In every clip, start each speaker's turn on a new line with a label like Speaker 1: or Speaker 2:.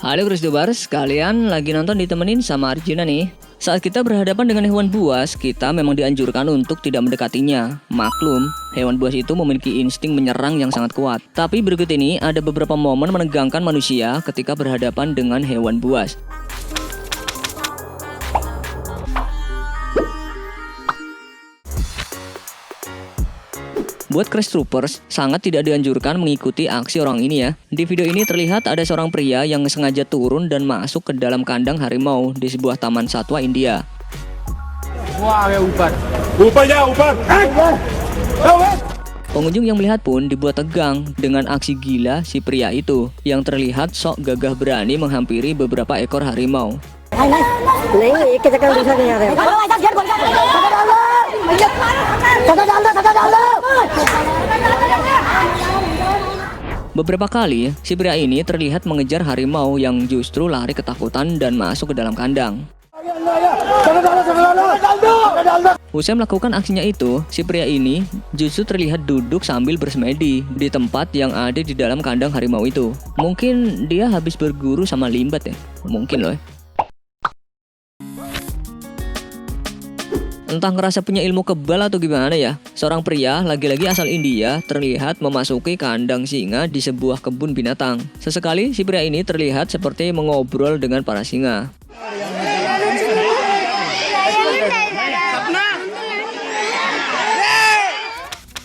Speaker 1: Halo Krisdobars, kalian lagi nonton ditemenin sama Arjuna nih. Saat kita berhadapan dengan hewan buas, kita memang dianjurkan untuk tidak mendekatinya. Maklum, hewan buas itu memiliki insting menyerang yang sangat kuat. Tapi berikut ini ada beberapa momen menegangkan manusia ketika berhadapan dengan hewan buas. Buat Crash Troopers, sangat tidak dianjurkan mengikuti aksi orang ini ya. Di video ini terlihat ada seorang pria yang sengaja turun dan masuk ke dalam kandang harimau di sebuah taman satwa India.
Speaker 2: Wah, ya uban.
Speaker 1: Pengunjung yang melihat pun dibuat tegang dengan aksi gila si pria itu yang terlihat sok gagah berani menghampiri beberapa ekor harimau. Beberapa kali, si pria ini terlihat mengejar harimau yang justru lari ketakutan dan masuk ke dalam kandang. Usai melakukan aksinya itu, si pria ini justru terlihat duduk sambil bersemedi di tempat yang ada di dalam kandang harimau itu. Mungkin dia habis berguru sama limbat ya, mungkin loh. Entah ngerasa punya ilmu kebal atau gimana ya, seorang pria lagi-lagi asal India terlihat memasuki kandang singa di sebuah kebun binatang. Sesekali si pria ini terlihat seperti mengobrol dengan para singa.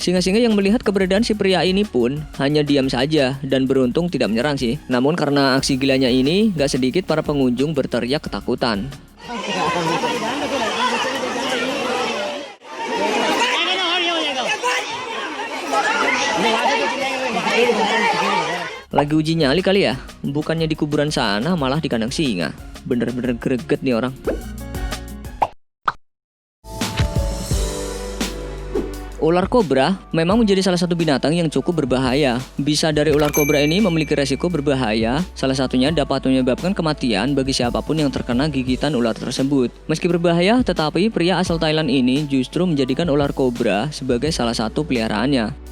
Speaker 1: Singa-singa yang melihat keberadaan si pria ini pun hanya diam saja dan beruntung tidak menyerang sih. Namun karena aksi gilanya ini, gak sedikit para pengunjung berteriak ketakutan. Lagi uji nyali kali ya? Bukannya di kuburan sana, malah di kandang singa. Bener-bener greget nih orang. Ular kobra memang menjadi salah satu binatang yang cukup berbahaya. Bisa dari ular kobra ini memiliki resiko berbahaya, salah satunya dapat menyebabkan kematian bagi siapapun yang terkena gigitan ular tersebut. Meski berbahaya, tetapi pria asal Thailand ini justru menjadikan ular kobra sebagai salah satu peliharaannya.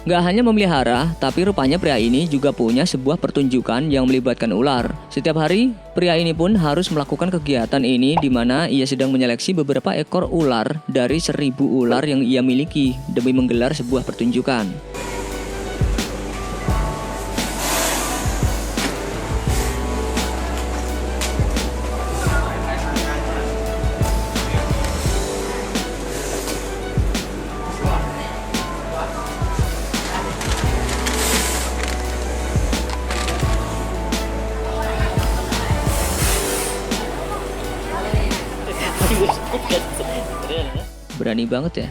Speaker 1: Gak hanya memelihara, tapi rupanya pria ini juga punya sebuah pertunjukan yang melibatkan ular. Setiap hari, pria ini pun harus melakukan kegiatan ini di mana ia sedang menyeleksi beberapa ekor ular dari 1000 ular yang ia miliki demi menggelar sebuah pertunjukan. Berani banget ya.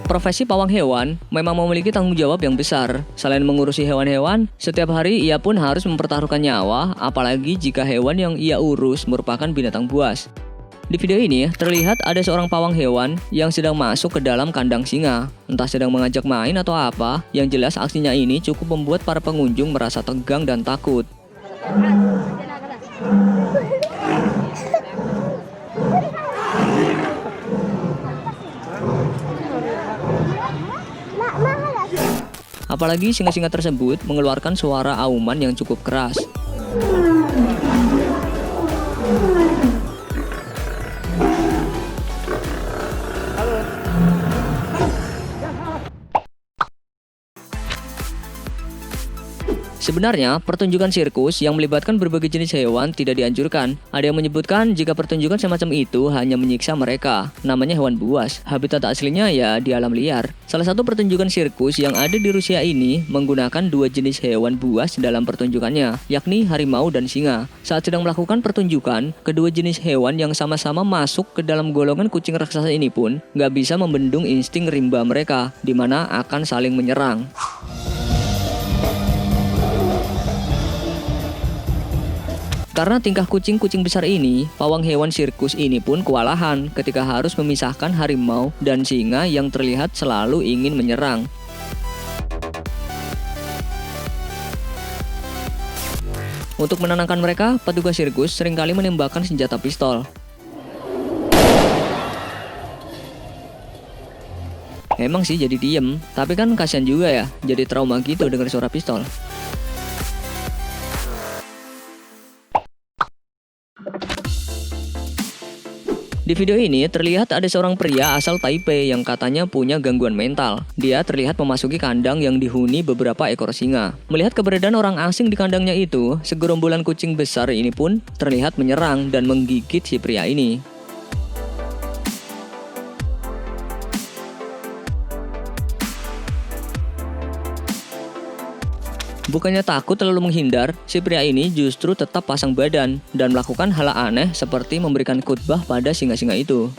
Speaker 1: Profesi pawang hewan memang memiliki tanggung jawab yang besar. Selain mengurusi hewan-hewan, setiap hari ia pun harus mempertaruhkan nyawa, apalagi jika hewan yang ia urus merupakan binatang buas. Di video ini terlihat ada seorang pawang hewan yang sedang masuk ke dalam kandang singa. Entah sedang mengajak main atau apa, yang jelas aksinya ini cukup membuat para pengunjung merasa tegang dan takut. Apalagi singa-singa tersebut mengeluarkan suara auman yang cukup keras. Sebenarnya, pertunjukan sirkus yang melibatkan berbagai jenis hewan tidak dianjurkan. Ada yang menyebutkan jika pertunjukan semacam itu hanya menyiksa mereka. Namanya hewan buas. Habitat aslinya ya di alam liar. Salah satu pertunjukan sirkus yang ada di Rusia ini menggunakan 2 jenis hewan buas dalam pertunjukannya, yakni harimau dan singa. Saat sedang melakukan pertunjukan, kedua jenis hewan yang sama-sama masuk ke dalam golongan kucing raksasa ini pun nggak bisa membendung insting rimba mereka, di mana akan saling menyerang. Karena tingkah kucing-kucing besar ini, pawang hewan sirkus ini pun kewalahan ketika harus memisahkan harimau dan singa yang terlihat selalu ingin menyerang. Untuk menenangkan mereka, petugas sirkus seringkali menembakkan senjata pistol. Emang sih jadi diem, tapi kan kasihan juga ya, jadi trauma gitu dengar suara pistol. Di video ini terlihat ada seorang pria asal Taipei yang katanya punya gangguan mental. Dia terlihat memasuki kandang yang dihuni beberapa ekor singa. Melihat keberadaan orang asing di kandangnya itu, segerombolan kucing besar ini pun terlihat menyerang dan menggigit si pria ini. Bukannya takut lalu menghindar, si pria ini justru tetap pasang badan dan melakukan hal aneh seperti memberikan khutbah pada singa-singa itu.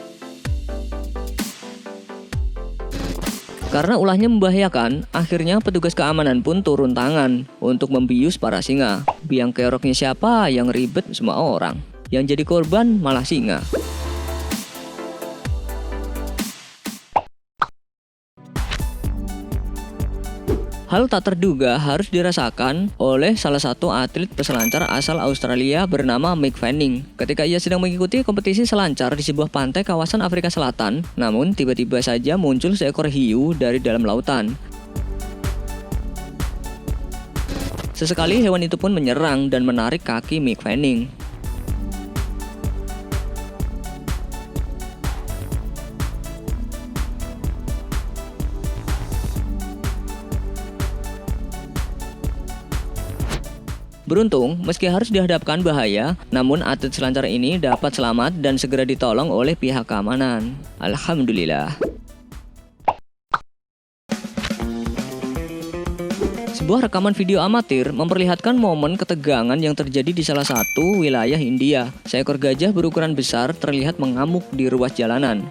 Speaker 1: Karena ulahnya membahayakan, akhirnya petugas keamanan pun turun tangan untuk membius para singa. Biang keroknya siapa yang ribet semua orang. Yang jadi korban malah singa. Hal tak terduga harus dirasakan oleh salah satu atlet peselancar asal Australia bernama Mick Fanning. Ketika ia sedang mengikuti kompetisi selancar di sebuah pantai kawasan Afrika Selatan, namun tiba-tiba saja muncul seekor hiu dari dalam lautan. Sesekali hewan itu pun menyerang dan menarik kaki Mick Fanning. Beruntung, meski harus dihadapkan bahaya, namun atlet selancar ini dapat selamat dan segera ditolong oleh pihak keamanan. Alhamdulillah. Sebuah rekaman video amatir memperlihatkan momen ketegangan yang terjadi di salah satu wilayah India. Seekor gajah berukuran besar terlihat mengamuk di ruas jalanan.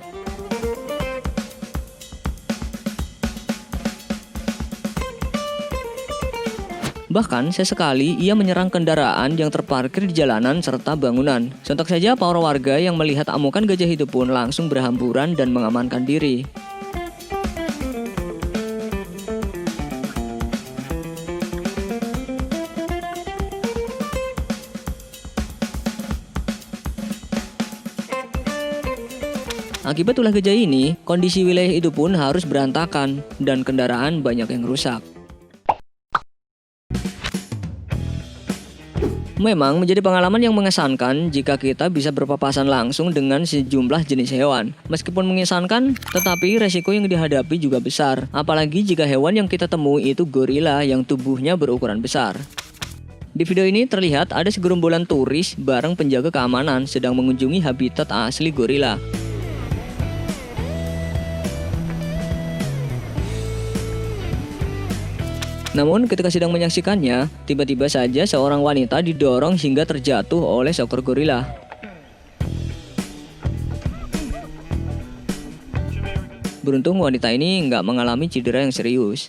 Speaker 1: Bahkan sesekali ia menyerang kendaraan yang terparkir di jalanan serta bangunan. Sontak saja para warga yang melihat amukan gajah itu pun langsung berhamburan dan mengamankan diri. Akibat ulah gajah ini, kondisi wilayah itu pun harus berantakan dan kendaraan banyak yang rusak. Memang menjadi pengalaman yang mengesankan jika kita bisa berpapasan langsung dengan sejumlah jenis hewan. Meskipun mengesankan, tetapi resiko yang dihadapi juga besar. Apalagi jika hewan yang kita temui itu gorila yang tubuhnya berukuran besar. Di video ini terlihat ada segerombolan turis bareng penjaga keamanan sedang mengunjungi habitat asli gorila. Namun ketika sedang menyaksikannya, tiba-tiba saja seorang wanita didorong hingga terjatuh oleh seekor gorila. Beruntung wanita ini nggak mengalami cedera yang serius.